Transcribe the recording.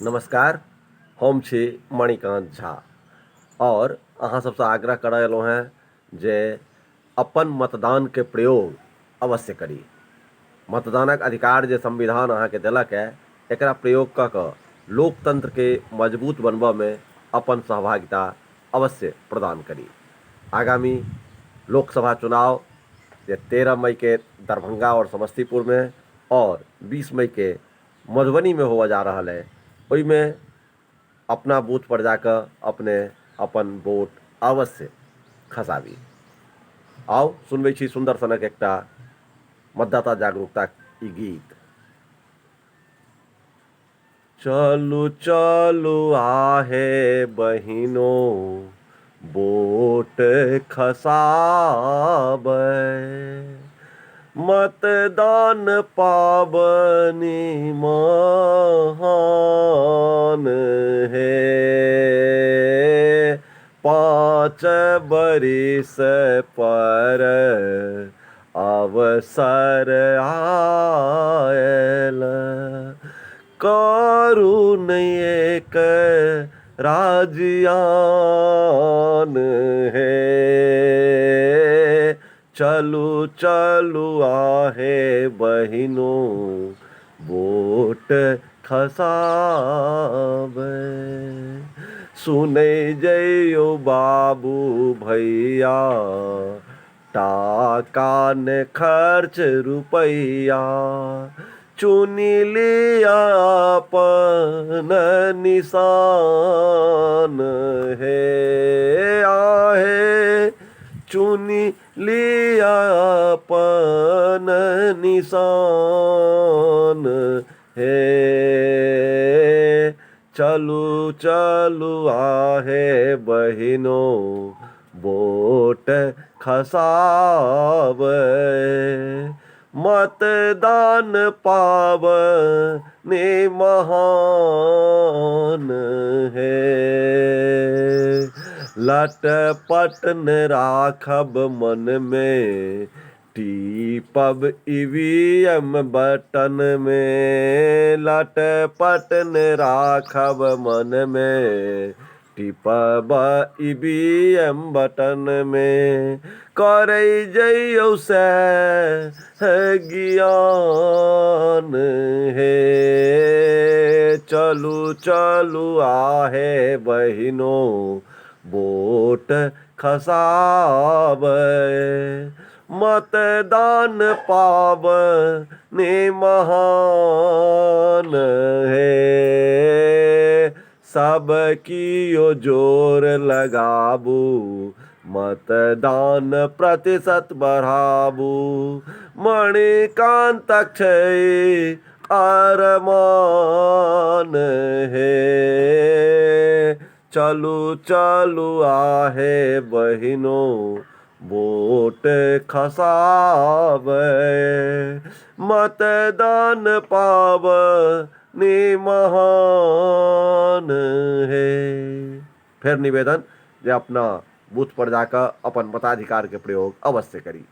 नमस्कार। हम छी मणिकांत झा और अहाँ सबसे आग्रह करऽ एलहुँ हैं जे अपन मतदान के प्रयोग अवश्य करी। मतदानक अधिकार जे संविधान अहाँके देलक है, एकरा प्रयोग कऽ कऽ लोकतंत्र के मजबूत बनबऽ में अपन सहभागिता अवश्य प्रदान करी। आगामी लोकसभा चुनाव जे 13 मई के दरभंगा और समस्तीपुर में और 20 मई के मधुबनी में होवऽ जा रहा है, ओहिमे अपना बूथ पर जाकर अपने अपन वोट अवश्य खसाबी। आओ सुनबै छी सुंदर सनक एकटा मतदाता जागरूकता ई गीत। चलू चलू आहे बहिनो वोट खसाबै, मतदान पाबनी महान है। 5 बरिस पर अवसर आयल, करू एक राजियान है। चलू चलू आहे बहिनो वोट खसाबै, सुनै जइयो बाबू भैया टाका ने खर्च रुपैया, चुनी लिया अपन निशान है। आहे चुनी लिया अपन निशान है। चलू चलू आहे बहिनो वोट खसाबै, मतदान पाबनी महान है। लटपट न राखब मन में, टीपब ईवीएम बटन में। लटपट न राखब मन में, टीपब ईवीएम बटन में। करे जइयो से ज्ञान है। चलू चलू आहे बहिनो वोट खसाबै, मतदान पाबनी महान है। सब कियो जोर लगाबू, मतदान प्रतिशत बढ़ाबू। मणिकांतक छै अरमान है। चलू चलू आहे बहिनो वोट खसाबै, मतदान पाबनी महान है। फिर निवेदन जे अपना बूथ पर जाकर अपन मताधिकार के प्रयोग अवश्य करी।